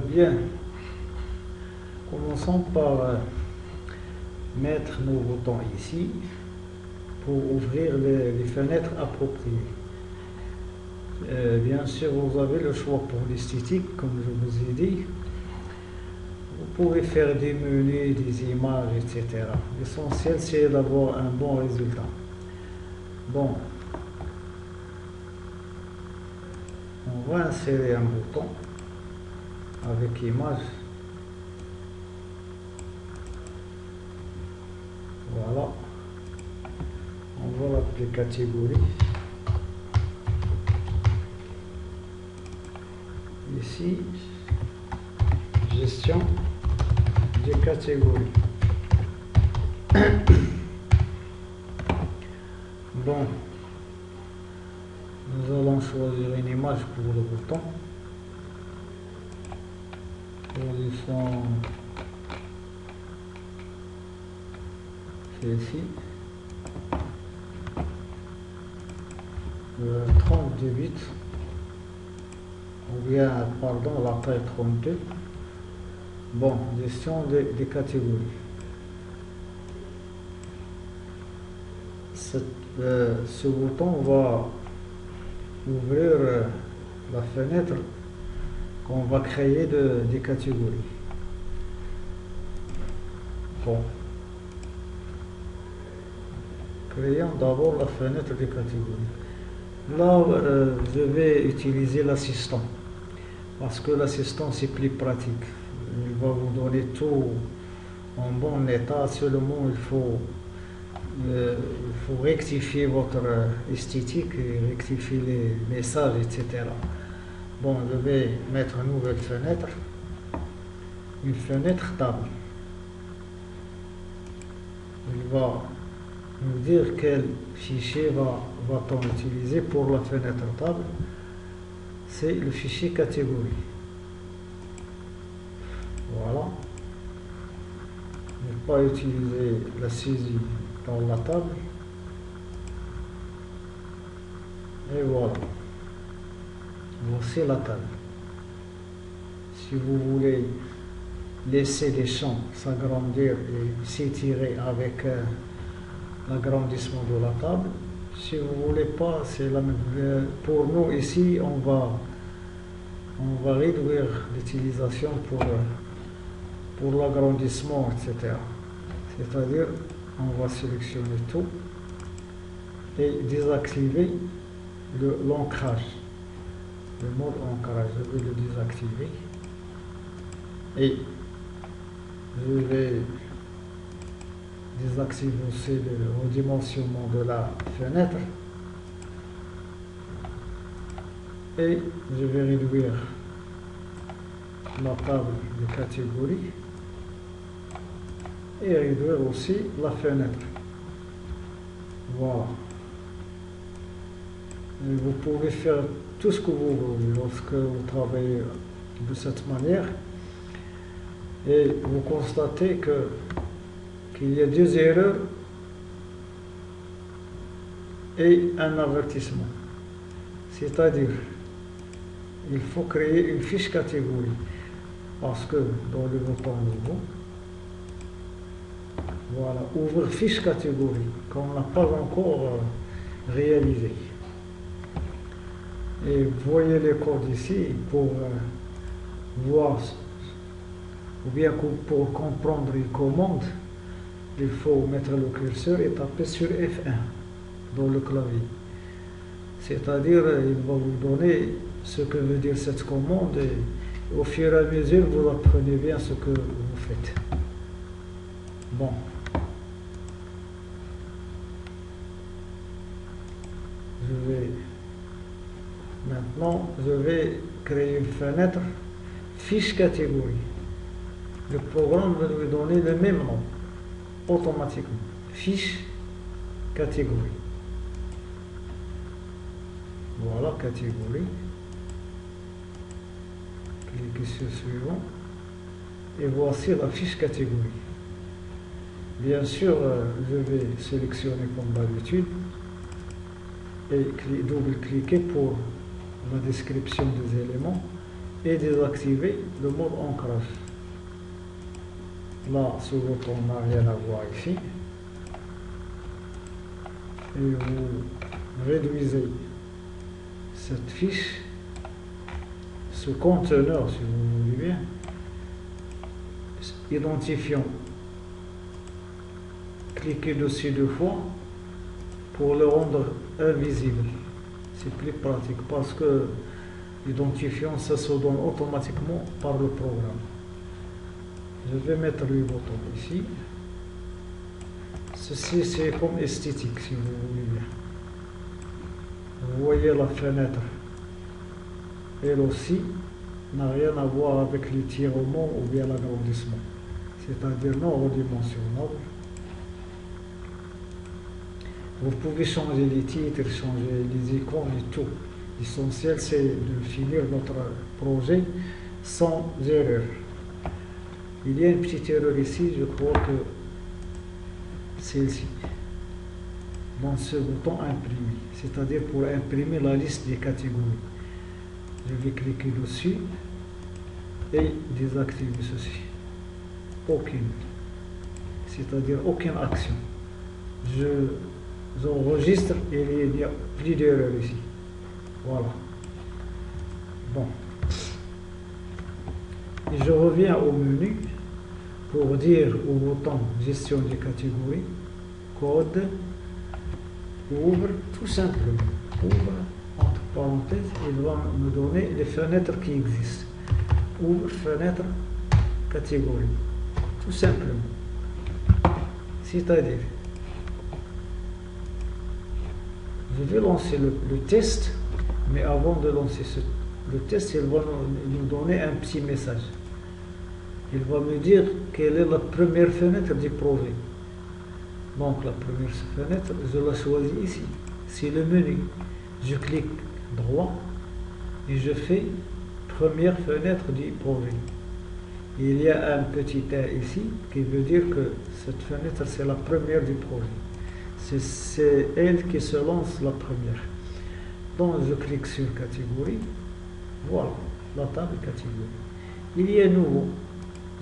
Bien, commençons par mettre nos boutons ici pour ouvrir les fenêtres appropriées. Bien sûr, vous avez le choix pour l'esthétique, comme je vous ai dit. Vous pouvez faire des menus, des images, etc. L'essentiel, c'est d'avoir un bon résultat. Bon, on va insérer un bouton avec image. Voilà. On va l'appeler catégorie. Ici, gestion des catégories. Bon, nous allons choisir une image pour le bouton. Choisissons celle-ci. 32 bits. Ou bien, pardon, la taille 32. Bon, gestion des catégories. Ce bouton va ouvrir la fenêtre qu'on va créer des catégories. Bon. Créons d'abord la fenêtre des catégories. Là, je vais utiliser l'assistant parce que l'assistant c'est plus pratique. Il va vous donner tout en bon état, seulement il faut rectifier votre esthétique et rectifier les messages, etc. Bon, je vais mettre une nouvelle fenêtre, une fenêtre table. Il va nous dire quel fichier va-t-on utiliser pour la fenêtre table. C'est le fichier catégorie. Voilà. Ne pas utiliser la saisie dans la table. Et voilà. Voici la table. Si vous voulez laisser les champs s'agrandir et s'étirer avec l'agrandissement de la table, si vous voulez pas, c'est la même. Pour nous ici, on va réduire l'utilisation pour l'agrandissement, etc. C'est-à-dire, on va sélectionner tout et désactiver l'ancrage. Le mode ancrage, je vais le désactiver et je vais désactiver aussi le redimensionnement de la fenêtre et je vais réduire la table de catégorie et réduire aussi la fenêtre. Voilà. Et vous pouvez faire tout ce que vous voulez lorsque vous travaillez de cette manière et vous constatez qu'il y a deux erreurs et un avertissement. C'est-à-dire, il faut créer une fiche catégorie parce que dans le bouton nouveau, voilà, ouvrir fiche catégorie qu'on n'a pas encore réalisé. Et vous voyez les codes ici pour voir ou bien pour comprendre une commande. Il faut mettre le curseur et taper sur F1 dans le clavier. C'est-à-dire, il va vous donner ce que veut dire cette commande et au fur et à mesure, vous apprenez bien ce que vous faites. Bon. Maintenant, je vais créer une fenêtre fiche catégorie. Le programme va lui donner le même nom automatiquement. Fiche catégorie. Voilà, catégorie. Cliquez sur suivant. Et voici la fiche catégorie. Bien sûr, je vais sélectionner comme d'habitude et double-cliquer pour la description des éléments et désactiver le mode ancrage. Là, ce bouton n'a rien à voir ici. Et vous réduisez cette fiche, ce conteneur, si vous voulez bien, identifiant. Cliquez dessus 2 fois pour le rendre invisible. C'est plus pratique parce que l'identifiant, ça se donne automatiquement par le programme. Je vais mettre le bouton ici. Ceci, c'est comme esthétique, si vous voulez bien. Vous voyez la fenêtre. Elle aussi n'a rien à voir avec l'étirement ou bien l'agrandissement. C'est-à-dire non redimensionnable. Vous pouvez changer les titres, changer les icônes et tout. L'essentiel, c'est de finir notre projet sans erreur. Il y a une petite erreur ici, je crois que celle-ci, dans ce bouton imprimer, c'est-à-dire pour imprimer la liste des catégories. Je vais cliquer dessus et désactiver ceci. Aucune, c'est-à-dire aucune action. J'enregistre et il n'y a plus d'erreur ici. Voilà. Bon. Et je reviens au menu pour dire au bouton gestion des catégories, code, ouvre, tout simplement. Ouvre, entre parenthèses, il va me donner les fenêtres qui existent. Ouvre, fenêtre, catégorie. Tout simplement. C'est-à-dire, je vais lancer le test, mais avant de lancer le test, il va nous donner un petit message. Il va me dire quelle est la première fenêtre du projet. Donc la première fenêtre, je la choisis ici. C'est le menu. Je clique droit et je fais première fenêtre du projet. Il y a un petit A ici qui veut dire que cette fenêtre, c'est la première du projet. C'est elle qui se lance la première. Donc je clique sur catégorie. Voilà, la table catégorie. Il y a nouveau.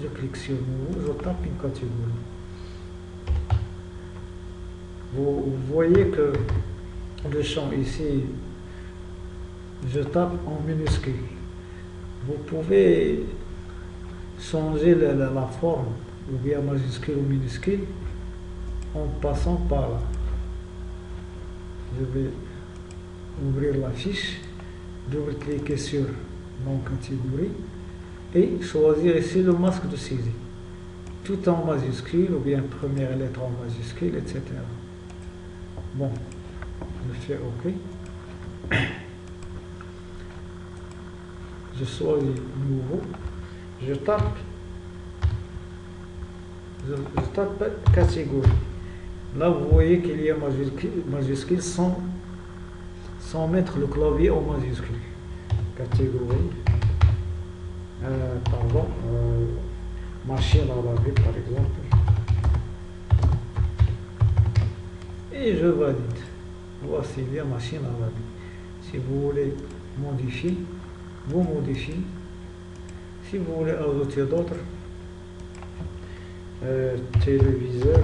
Je clique sur nouveau, je tape une catégorie. Vous voyez que le champ ici, je tape en minuscule. Vous pouvez changer la forme, ou bien majuscule ou minuscule, en passant par là. Je vais ouvrir la fiche, double-cliquer sur mon catégorie et choisir ici le masque de saisie. Tout en majuscule ou bien première lettre en majuscule, etc. Bon, je fais OK. Je choisis nouveau. Je tape catégorie. Là, vous voyez qu'il y a majuscule sans mettre le clavier en majuscule. Catégorie. Machine à laver, par exemple. Et je valide. Voici bien machine à laver. Si vous voulez modifier, vous modifiez. Si vous voulez ajouter d'autres, téléviseur,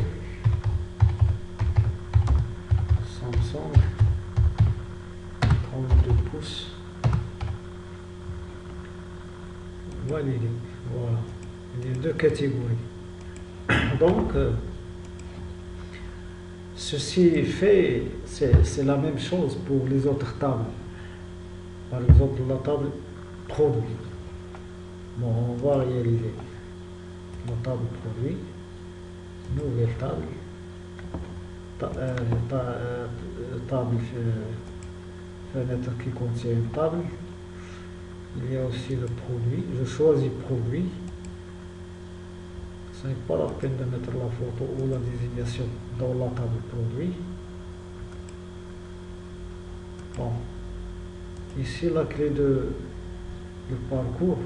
Samsung, 32 pouces, validé. Voilà, il y a deux catégories. Donc, ceci fait, c'est la même chose pour les autres tables. Par exemple, la table produit. Bon, on va réaliser la table produit, nouvelle table, table fenêtre qui contient une table. Il y a aussi le produit. Je choisis produit. Ce n'est pas la peine de mettre la photo ou la désignation dans la table produit. Bon. Ici, la clé de parcours.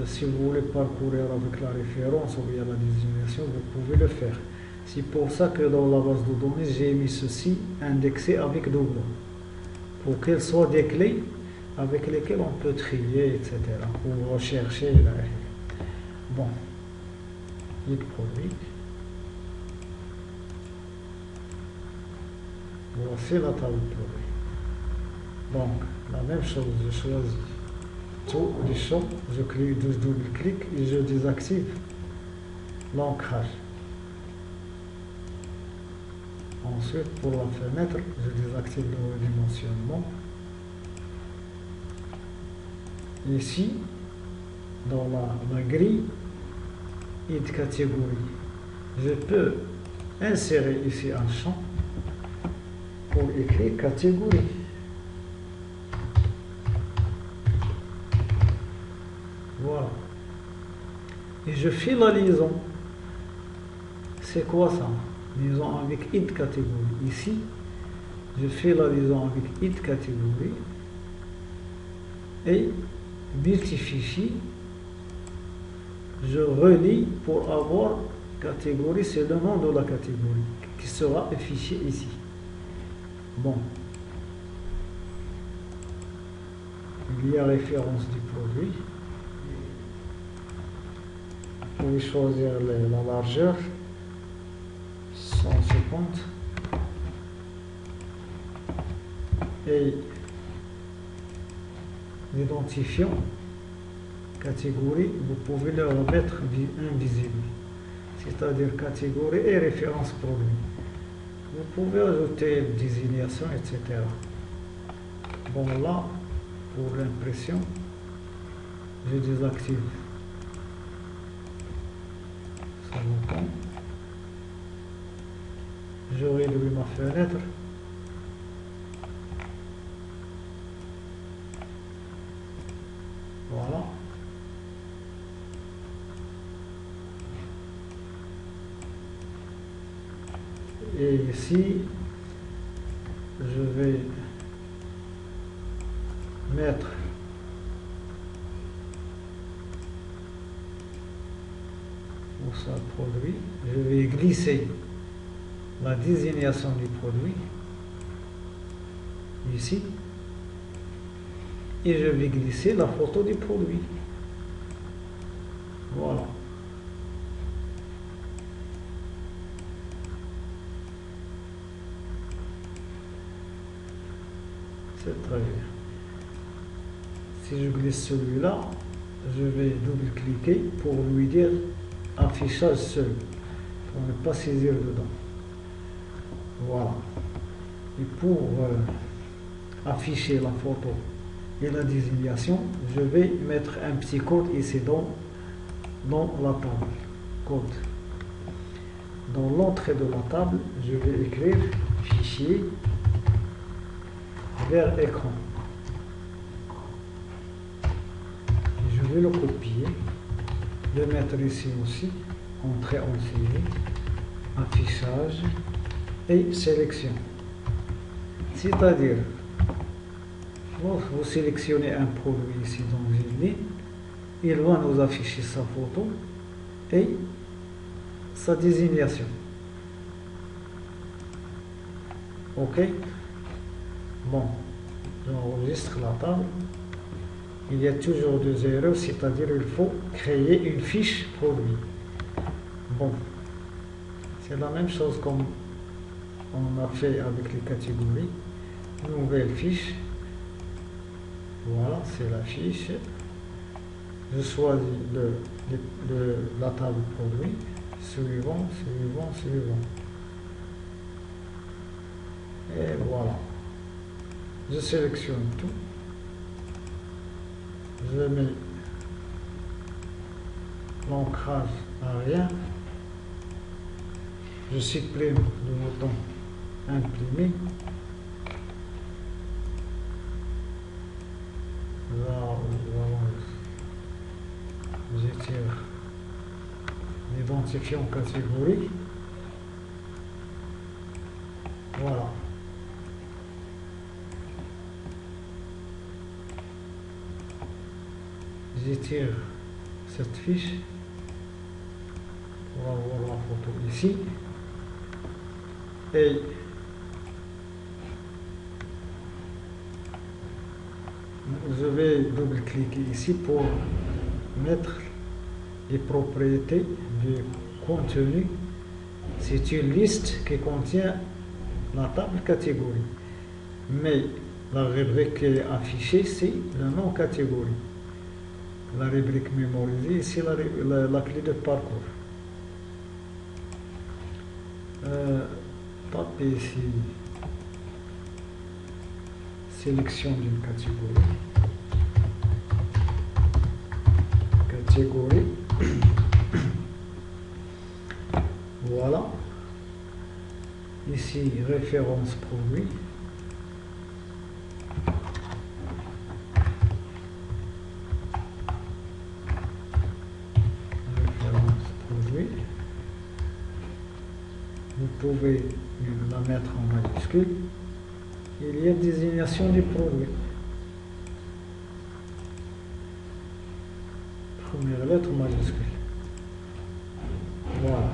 Si vous voulez parcourir avec la référence ou bien la désignation, vous pouvez le faire. C'est pour ça que dans la base de données, j'ai mis ceci indexé avec double. Pour qu'elles soient des clés avec lesquels on peut trier, etc. ou rechercher. Bon, guide produit. Voici la table produit. Donc, la même chose, je choisis tous les champs, je double-clic et je désactive l'ancrage. Ensuite, pour la fenêtre, je désactive le redimensionnement. Ici, dans la grille et de catégorie, je peux insérer ici un champ pour écrire catégorie. Voilà. Et je fais la liaison. C'est quoi ça? Liaison avec id catégorie. Ici, je fais la liaison avec id catégorie et multi-fichier. Je relie pour avoir catégorie, c'est le nom de la catégorie qui sera affiché ici. Bon. Il y a référence du produit. Vous pouvez choisir la largeur, 150, et l'identifiant catégorie, vous pouvez le remettre invisible, c'est-à-dire catégorie et référence produit. Vous pouvez ajouter désignation, etc. Bon, là, pour l'impression, je désactive. Ça dépend. Je réduis ma fenêtre. Voilà. Et ici, je vais mettre pour ça produit, je vais glisser la désignation du produit ici et je vais glisser la photo du produit. Voilà. C'est très bien. Si je glisse celui-là, je vais double-cliquer pour lui dire affichage seul, pour ne pas saisir dedans. Voilà. Et pour afficher la photo et la désignation, je vais mettre un petit code ici dans la table. Code. Dans l'entrée de la table, je vais écrire fichier vers écran. Et je vais le copier, le mettre ici aussi, entrée en série, affichage et sélection. C'est-à-dire, lorsque vous sélectionnez un produit ici dans une ligne, il va nous afficher sa photo et sa désignation. OK? Bon, j'enregistre la table. Il y a toujours deux erreurs, c'est-à-dire il faut créer une fiche produit. Bon, c'est la même chose comme on a fait avec les catégories. Nouvelle fiche. Voilà, c'est la fiche. Je choisis la table produit. Suivant. Et voilà. Je sélectionne tout. Je mets l'ancrage arrière. Je supprime le bouton imprimer. Là, j'étire l'identifiant catégorie. Voilà. J'étire cette fiche pour avoir la photo ici et je vais double-cliquer ici pour mettre les propriétés du contenu. C'est une liste qui contient la table catégorie. Mais la rubrique qui est affichée, c'est le nom catégorie. La rubrique mémorisée, ici la clé de parcours. Tapez ici sélection d'une catégorie. Catégorie. Voilà. Ici, référence produit. Référence produit. Vous pouvez la mettre en majuscule. Il y a désignation du produit. Première lettre majuscule. Voilà.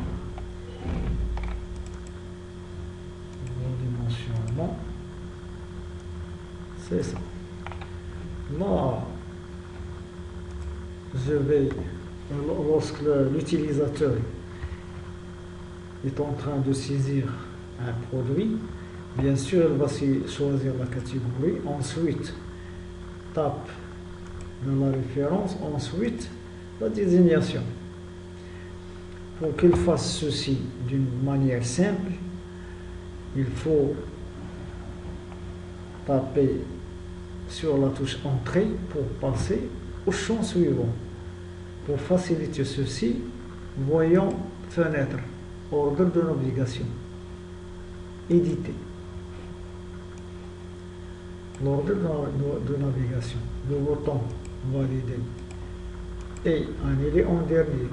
Dimensionnement. C'est ça. Là, je vais, lorsque l'utilisateur est en train de saisir un produit, bien sûr, elle va choisir la catégorie, ensuite tape dans la référence, ensuite la désignation. Pour qu'il fasse ceci d'une manière simple, il faut taper sur la touche Entrée pour passer au champ suivant. Pour faciliter ceci, voyons Fenêtre, ordre de navigation, éditer. L'ordre de navigation, le bouton valider et annuler en dernier.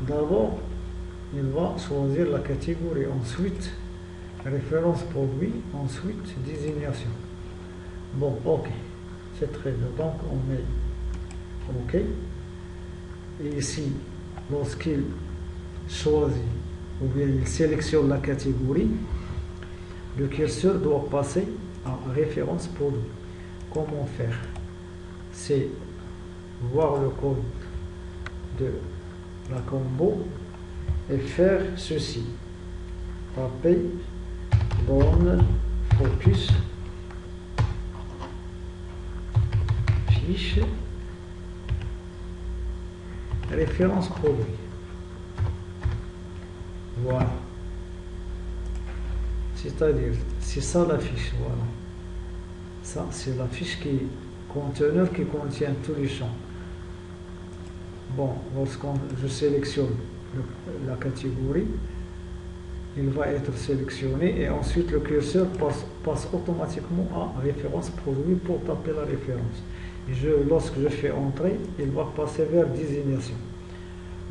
D'abord, il va choisir la catégorie, ensuite référence produit, ensuite désignation. Bon, ok, c'est très bien. Donc on met ok. Et ici, lorsqu'il choisit ou bien il sélectionne la catégorie, le curseur doit passer à référence produit. Comment faire? C'est voir le code de la combo et faire ceci. Taper borne focus fiche référence produit. Voilà. C'est-à-dire, c'est ça la fiche. Voilà. Ça, c'est la fiche conteneur qui contient tous les champs. Bon, lorsqu'on je sélectionne la catégorie, il va être sélectionné et ensuite le curseur passe automatiquement à référence produit pour taper la référence. Et lorsque je fais entrer, il va passer vers désignation.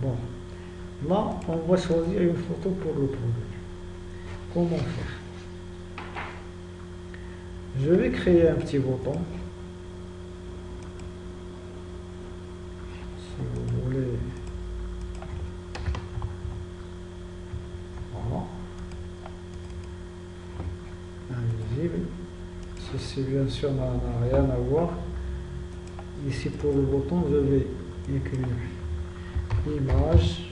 Bon, là, on va choisir une photo pour le produit. Comment faire? Je vais créer un petit bouton. Si vous voulez. Voilà. Invisible. Ceci, bien sûr, n'a rien à voir. Ici, pour le bouton, je vais écrire image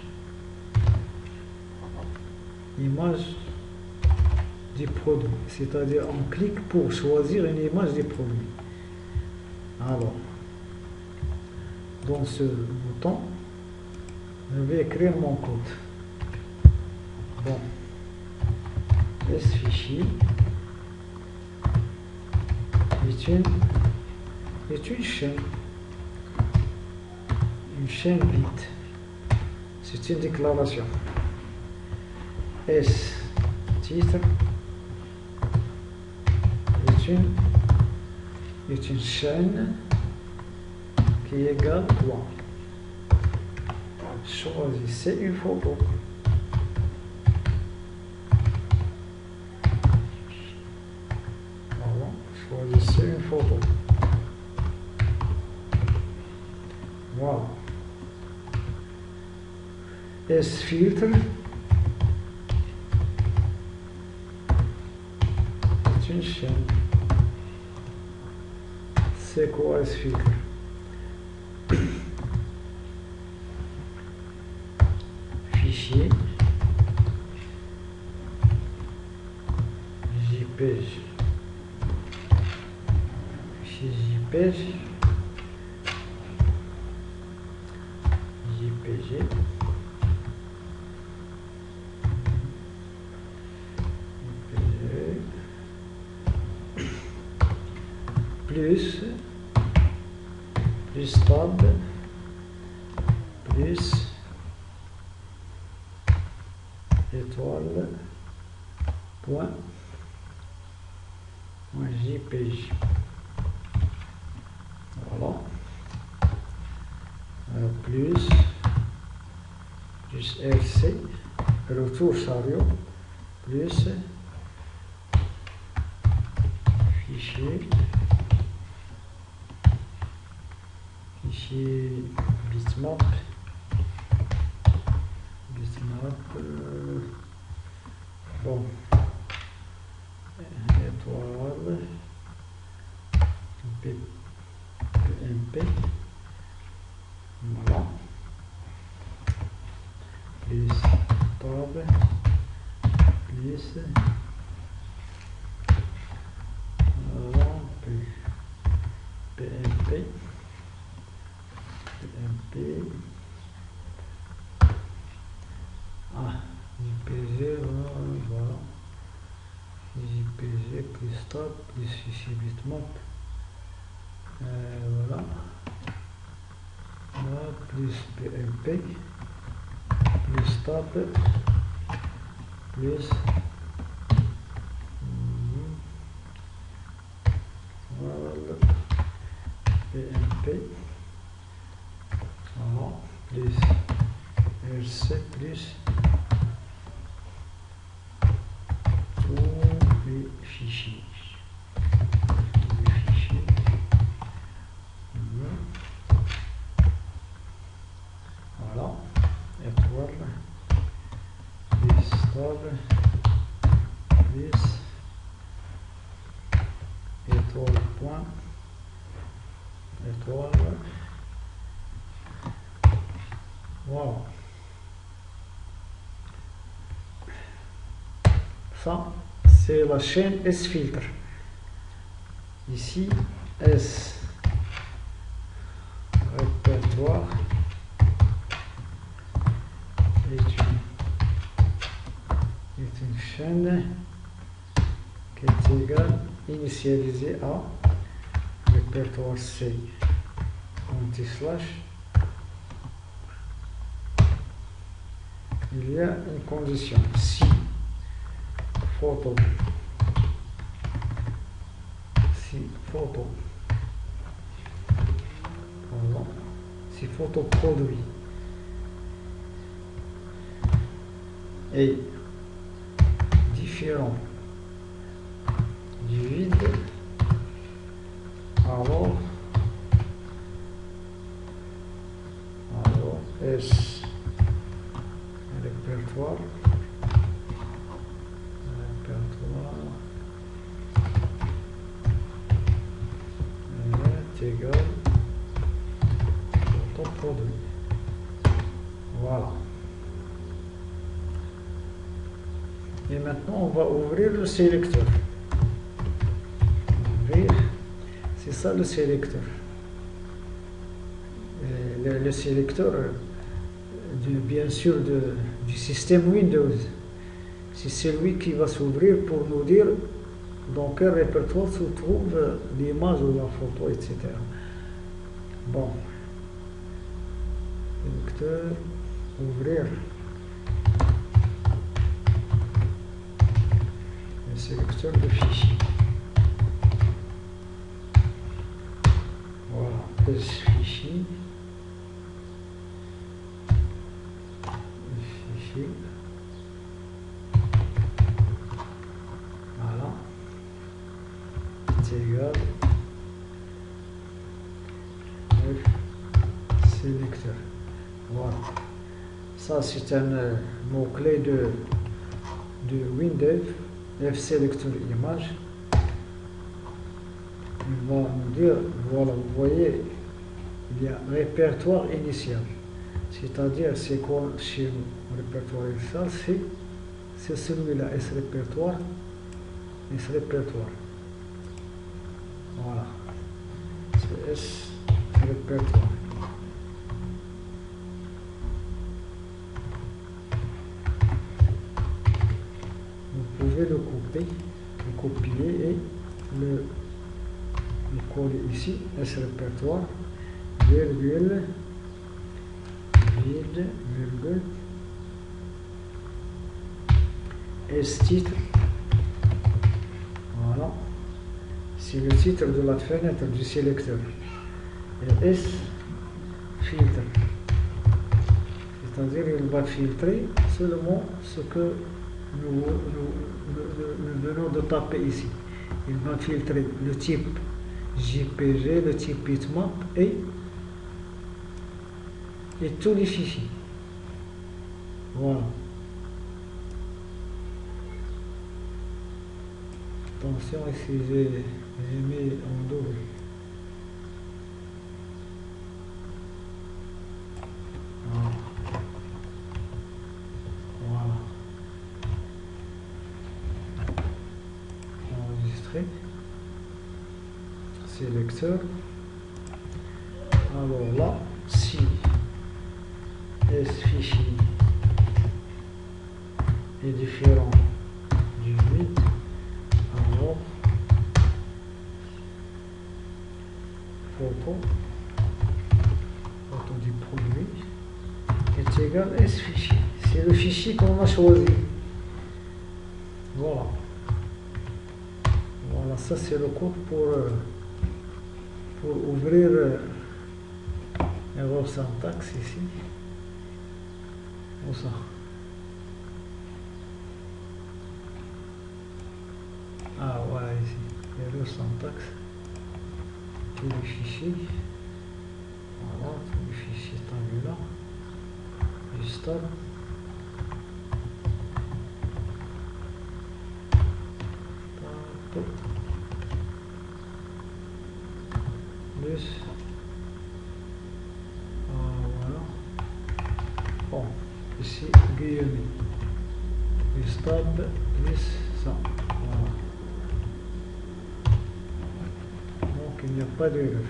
du produit, c'est-à-dire on clique pour choisir une image du produit. Alors, dans ce bouton, je vais écrire mon code. Bon, ce fichier est une chaîne vide. C'est une déclaration. S titre est une chaîne qui est égale quoi? Choisissez une photo. Voilà, choisissez une photo. Voilà. S-filtre est une chaîne. c'est quoi ce filtre? Fichier, JPEG, fichier JPEG, JPG, plus tab, plus étoile, point JPG. Voilà. Plus RC, retour chariot, plus fichier bitmap, bon, étoile, PMP, voilà, plus tab, plus PMP, JPG, voilà, JPG plus tab, plus fichier bitmap, voilà, plus PMP, plus tab, plus voilà, PMP, voilà, plus RC, plus les fichiers. Voilà, étoile, plus tab, plus étoile, point, étoile, voilà. Ça, c'est la chaîne S-filtre. Ici, S, répertoire, est une chaîne qui est égale, initialisée à répertoire C, anti-slash. Il y a une condition, si photo, voilà, si photo produit est différent du vide, alors S répertoire est égal au produit. Voilà. Et maintenant, on va ouvrir le sélecteur. C'est ça le sélecteur. Le sélecteur, bien sûr, du système Windows. C'est celui qui va s'ouvrir pour nous dire dans quel répertoire se trouve l'image ou la photo, etc. Bon. Sélecteur, ouvrir. Le sélecteur de fichiers. Voilà, fichier. Fichier. Voilà. C'est égal. Sélecteur. Voilà. Ça, c'est un mot-clé de Windows. F sélecteur image. il va nous dire, voilà, vous voyez, il y a répertoire initial. C'est-à-dire, c'est quoi chez nous? Répertoire initial, c'est celui-là, S répertoire, S répertoire. Voilà. C'est S répertoire. Vous pouvez le couper, le copier et le coller ici, S répertoire, virgule, vide, virgule, S titre. Voilà. C'est le titre de la fenêtre du sélecteur. Et S filtre. C'est-à-dire il va filtrer seulement ce que nous venons de taper ici. Il va filtrer le type JPG, le type bitmap et tous les fichiers. Voilà. Attention, ici j'ai mis en double. Voilà. Enregistrer. Sélecteur. Alors là, si S fichier est différent du 8, alors photo du produit est égal à S fichier. C'est le fichier qu'on a choisi. Voilà. Voilà, ça c'est le code pour ouvrir erreur syntaxe ici. Où ça? Ah voilà, ici. Erreur syntaxe. Tous les fichiers. Voilà, tous les fichiers tabulaires. Je stop. Plus. Voilà. Bon, ici, guillemets. Stop, plus ça. Voilà. Donc il n'y a pas d'erreur.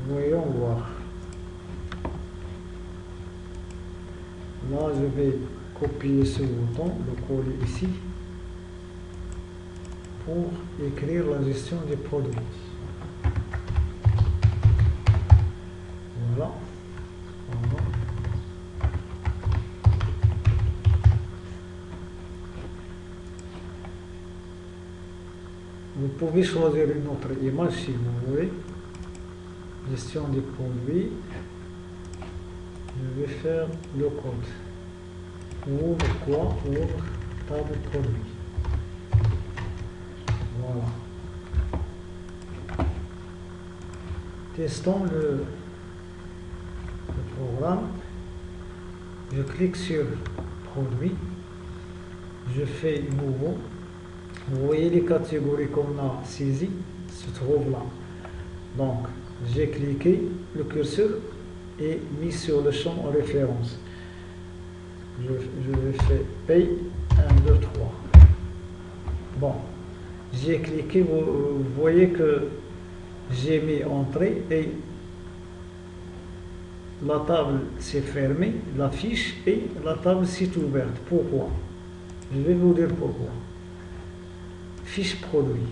Voyons voir. Là, je vais copier ce bouton, le coller ici, pour écrire la gestion des produits. Voilà. Voilà. Vous pouvez choisir une autre image si vous voulez. Gestion des produits. Je vais faire le code. Ouvre quoi? Ouvre table produit. Voilà. Testons le programme. Je clique sur produit. Je fais nouveau. Vous voyez les catégories qu'on a saisies se trouvent là. Donc, j'ai cliqué, le curseur est mis sur le champ en référence. Je vais faire paye 1, 2, 3. Bon, j'ai cliqué, vous voyez que j'ai mis entrée et la table s'est fermée, la fiche et la table s'est ouverte. Pourquoi? Je vais vous dire pourquoi. Fiche produit.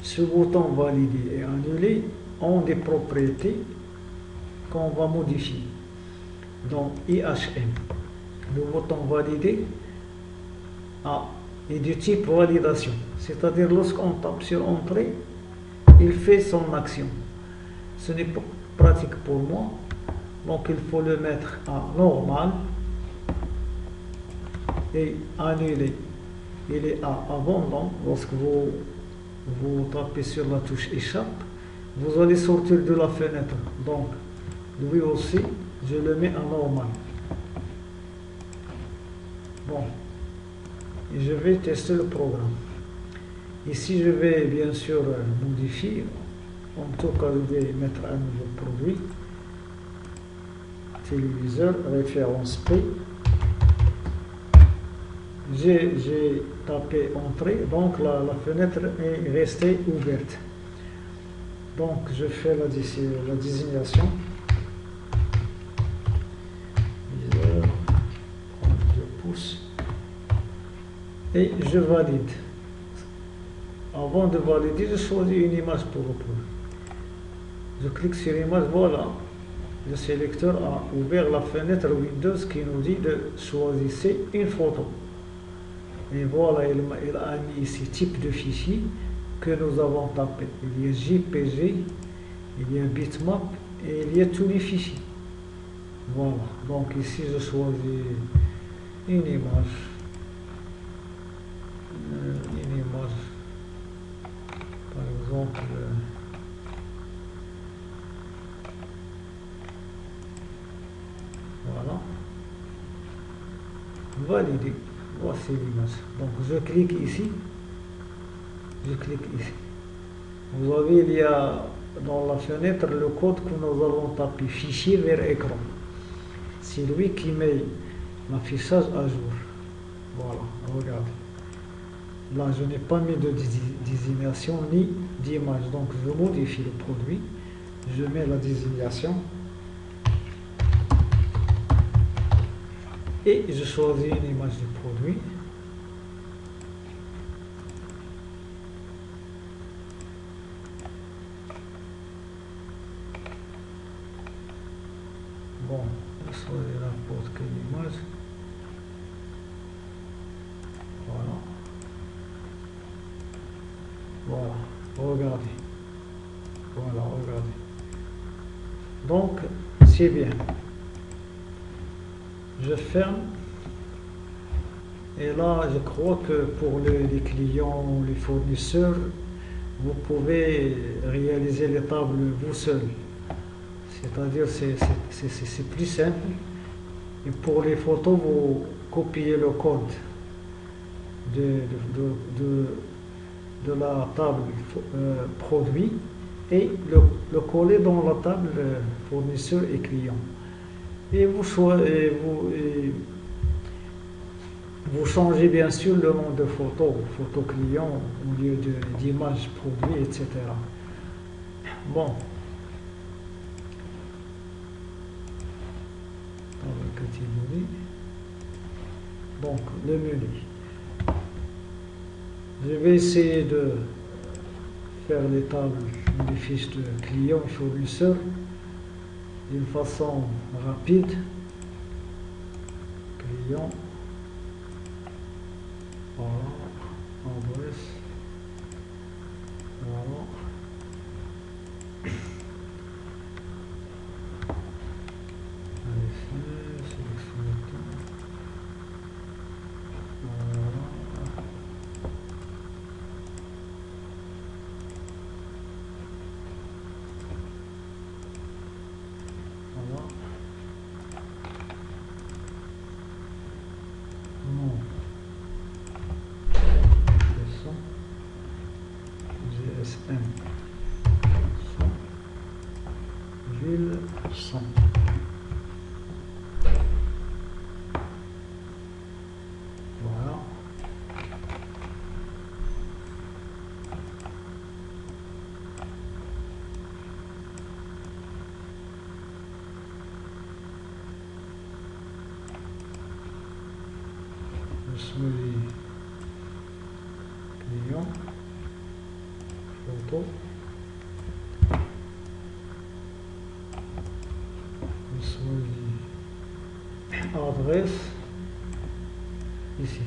Ce bouton valider et annuler ont des propriétés qu'on va modifier. Dans IHM, le bouton valider est du type validation. C'est-à-dire lorsqu'on tape sur entrée, il fait son action. Ce n'est pas pratique pour moi. Donc il faut le mettre à normal et annuler. Il est à abandon. Lorsque vous tapez sur la touche échappe, vous allez sortir de la fenêtre. Donc lui aussi, je le mets à normal. Bon, et je vais tester le programme. Ici, je vais bien sûr modifier. En tout cas, je vais mettre un nouveau produit. Téléviseur, référence P. J'ai tapé entrée, donc la fenêtre est restée ouverte. Donc je fais la désignation. Viseur, 32 pouces. Et je valide. Avant de valider, je choisis une image pour le produit. Je clique sur l'image, voilà. Le sélecteur a ouvert la fenêtre Windows qui nous dit de choisir une photo. Et voilà, il a mis ici type de fichier que nous avons tapé. Il y a JPG, il y a bitmap et il y a tous les fichiers. Voilà, donc ici je choisis une image. Par exemple, voilà. Valider. Voici l'image. Donc je clique ici. Je clique ici. Vous avez, il y a dans la fenêtre le code que nous allons taper, fichier vers écran. C'est lui qui met l'affichage à jour. Voilà, regardez. Là, je n'ai pas mis de désignation ni d'image. Donc je modifie le produit. Je mets la désignation. Et je choisis une image du produit. Bon, je choisis n'importe quelle image. Voilà. Voilà, regardez. Voilà, regardez. Donc, c'est bien. Je ferme. Et là, je crois que pour les clients, les fournisseurs, vous pouvez réaliser les tables vous seul. C'est-à-dire, c'est plus simple. Et pour les photos, vous copiez le code de la table produit et le coller dans la table fournisseur et client. Et vous changez bien sûr le nom de photo client au lieu d'image produit, etc. Bon. Donc, le menu. Je vais essayer de faire les tables, les fiches de client et fournisseur d'une façon rapide. Client. Voilà. Adresse. Voilà. GSM 100 ville 100. Voilà. Je suis client. Photo. Je suis adresse ici.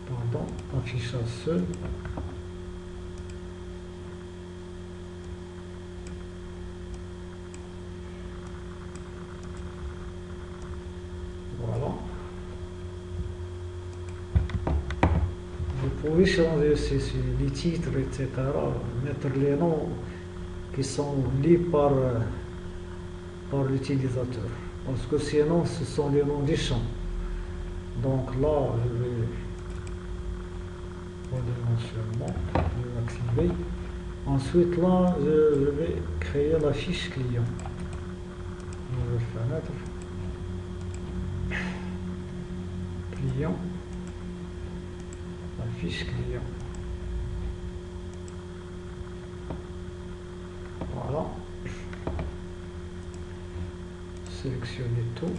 Pardon, affichage seul. Voilà. Vous pouvez changer les titres, etc. Mettre les noms qui sont lus par l'utilisateur. Parce que sinon, ce sont les noms des champs. Donc là, je vais redimensionnement, je vais activer. Ensuite, là, je vais créer la fiche client. Nouvelle fenêtre. Client. La fiche client. Voilà. Sélectionner tout.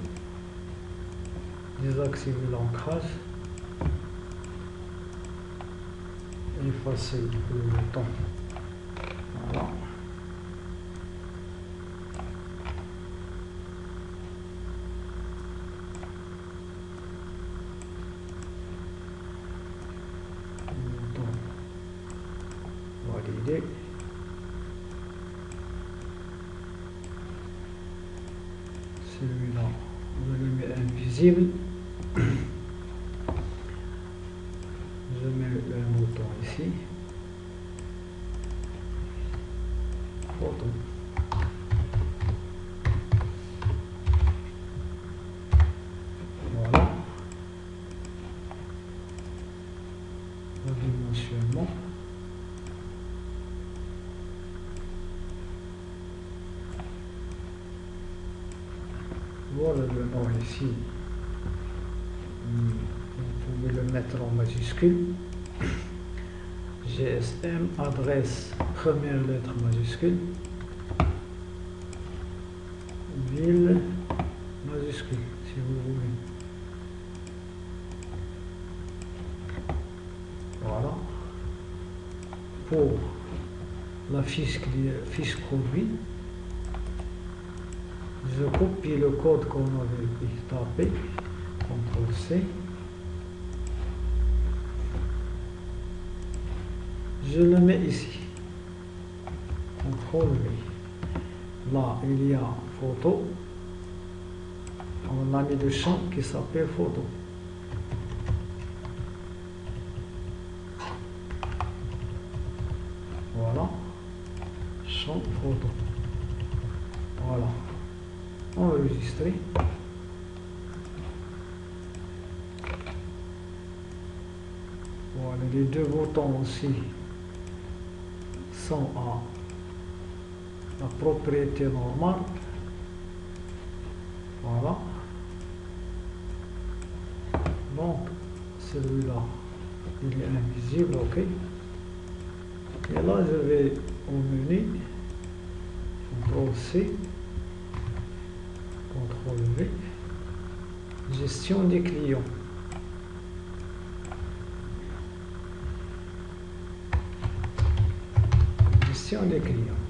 Désactiver l'ancrage. Effacer le bouton. Voilà. Bouton validé. Celui-là, je le mets invisible. Je mets un bouton ici. Photo. Voilà. Redimensionnement. Voilà le nom ici. Vous pouvez le mettre en majuscule. GSM, adresse, première lettre majuscule. Ville, majuscule, si vous voulez. Voilà. Pour la fiche produit, je copie le code qu'on avait tapé, CTRL-C. Je le mets ici. CTRL-V. Là, il y a photo. On a mis le champ qui s'appelle photo. Voilà. Champ photo. Voilà. Enregistrer. Voilà, les deux boutons aussi sont à la propriété normale. Voilà. Donc, celui-là, il est invisible, ok. Et là, je vais au menu, CTRL-C, CTRL-V, gestion des clients. Gestion des clients.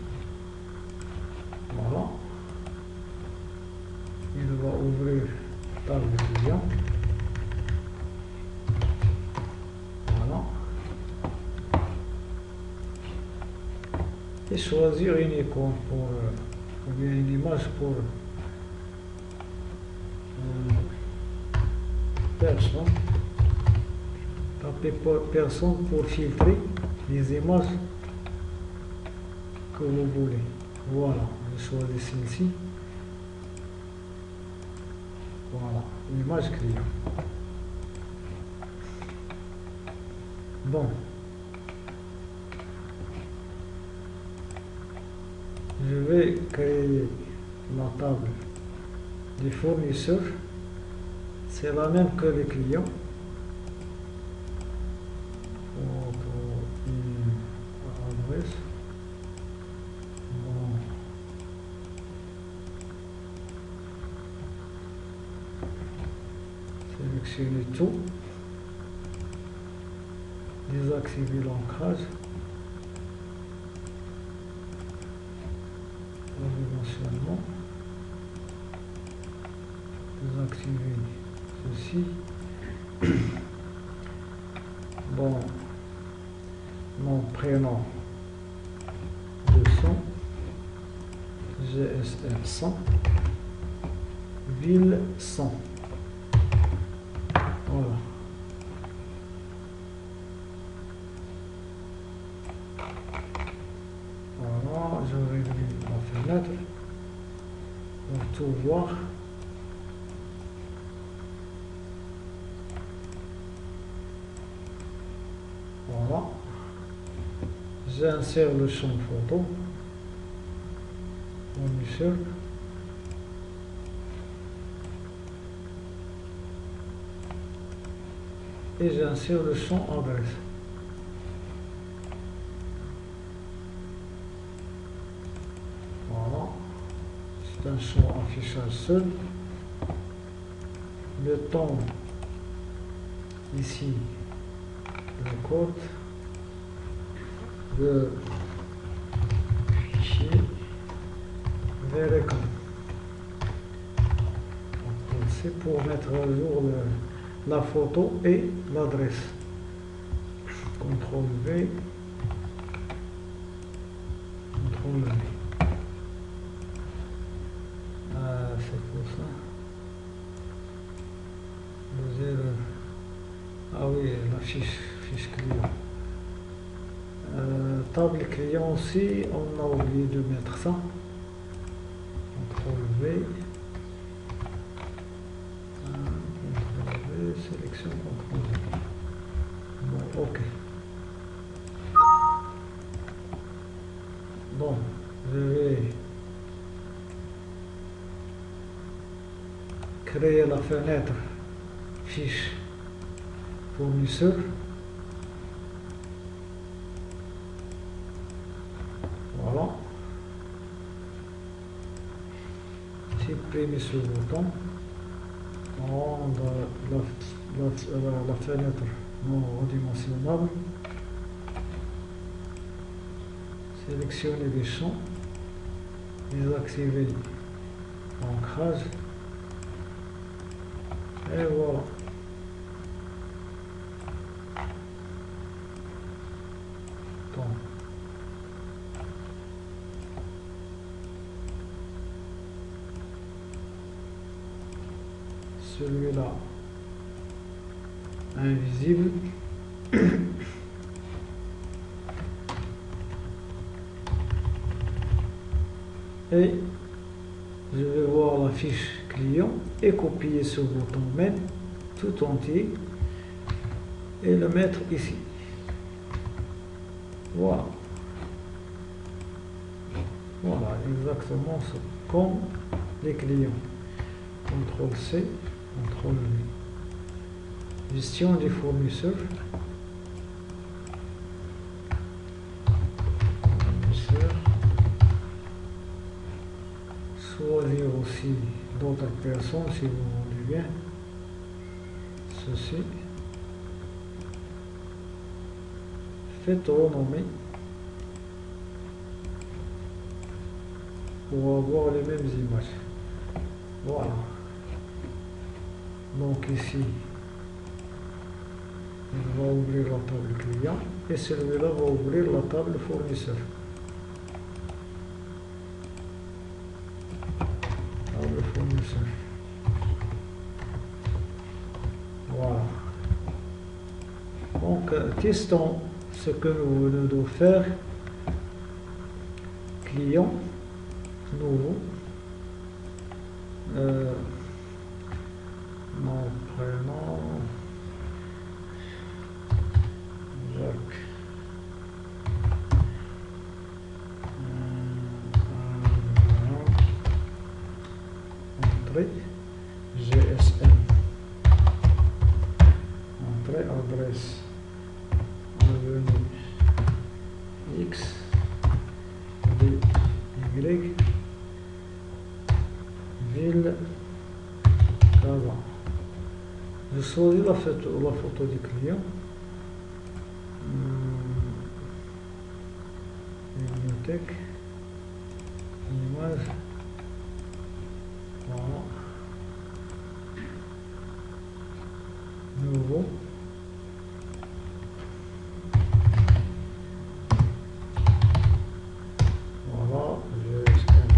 Voilà. Il va ouvrir table client. Voilà. Et choisir une icône pour, ou bien une image pour personne. Tapez personne pour filtrer les images que vous voulez. Voilà, je choisis celle-ci. Voilà, image client. Bon. Je vais créer la table des fournisseurs. C'est la même que les clients. Adresse. Bon. Sélectionner tout. Désactiver l'ancrage. Redimensionnement. Désactiver ceci. Bon, mon prénom 200, GSM 100, ville 100. Voilà. Voilà, je réduis la fenêtre pour tout voir. J'insère le champ photo, fournisseur, et j'insère le champ adresse. Voilà, c'est un champ affichage seul. Le temps, ici, le code de fichier vers écran. C'est pour mettre à jour la photo et l'adresse. CTRL V, CTRL V. C'est pour ça. Ah oui, la fiche client. Table client aussi, on a oublié de mettre ça. CTRL V. CTRL V, sélection, CTRL V. Bon, ok. Bon, je vais créer la fenêtre fiche fournisseur. Voilà. Supprimer ce bouton. La fenêtre non redimensionnable. Sélectionner les champs. Désactiver l'ancrage. Et voilà. Bon. Celui-là, invisible. Et je vais voir la fiche client et copier ce bouton mettre tout entier et le mettre ici. Voilà. Voilà, exactement comme les clients. CTRL C, CTRL V. Gestion des fournisseurs. Choisir aussi d'autres personnes si vous voulez bien. Ceci. Faites renommer pour avoir les mêmes images. Voilà. Donc ici, il va ouvrir la table client et celui-là va ouvrir la table fournisseur. Table fournisseur. Voilà. Donc, testons ce que nous venons de faire. Client, nouveau. Mon prénom, Jacques. Entrée, GSM. Entrée, adresse. Avenue X, D, Y, ville, Casa. Je choisis la photo du client. Bibliothèque, image, voilà. Nouveau. Voilà, GSM.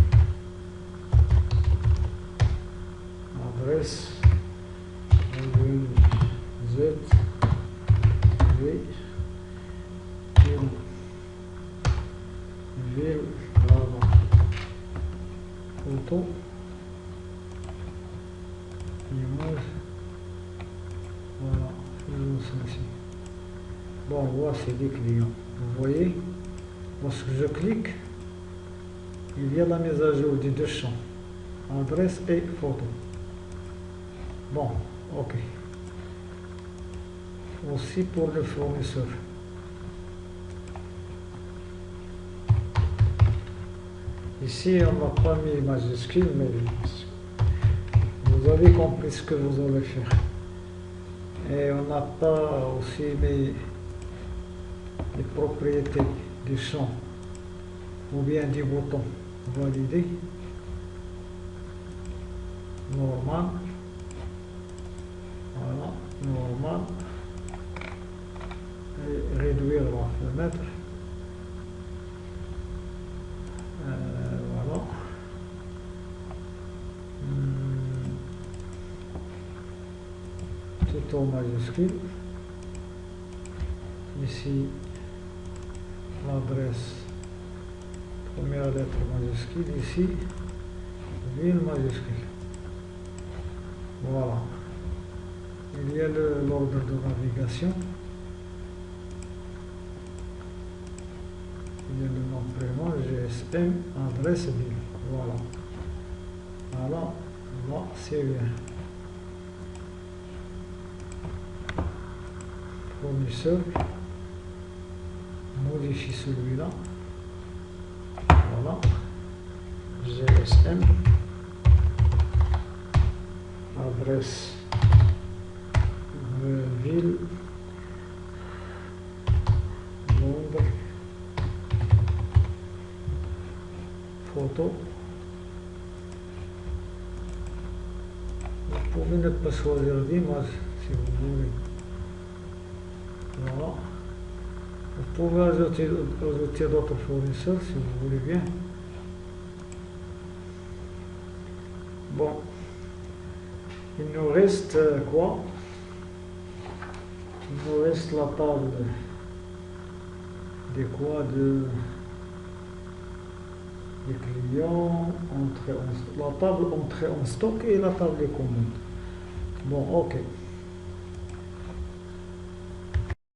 Adresse, avenue Z, V, ville, là-bas. Photo, image, voilà, faisons ceci. Bon, voici des clients, vous voyez, Lorsque je clique, il y a la mise à jour des deux champs, adresse et photo. Bon, ok. Aussi pour le fournisseur. Ici, on n'a pas mis majuscule, mais vous avez compris ce que vous allez faire. Et on n'a pas aussi mis les propriétés du champ ou bien du bouton valider. Normal. Voilà, normal. Et réduire la fenêtre. Voilà. Tout en majuscule. Ici, l'adresse, première lettre majuscule. Ici, ville majuscule. Voilà. Il y a l'ordre de navigation. Il y a le nom, prénom, GSM, adresse, ville. Voilà. Voilà. Là, c'est bien. Fournisseur. Modifie celui-là. Voilà. GSM. Adresse. Ville. Londres. Photo. Vous pouvez ne pas choisir d'image si vous voulez. Voilà. Vous pouvez ajouter d'autres fournisseurs si vous voulez bien. Bon. Il nous reste quoi? Il nous reste la table des quoi des clients, la table entrée en stock et la table des commandes. Bon, ok.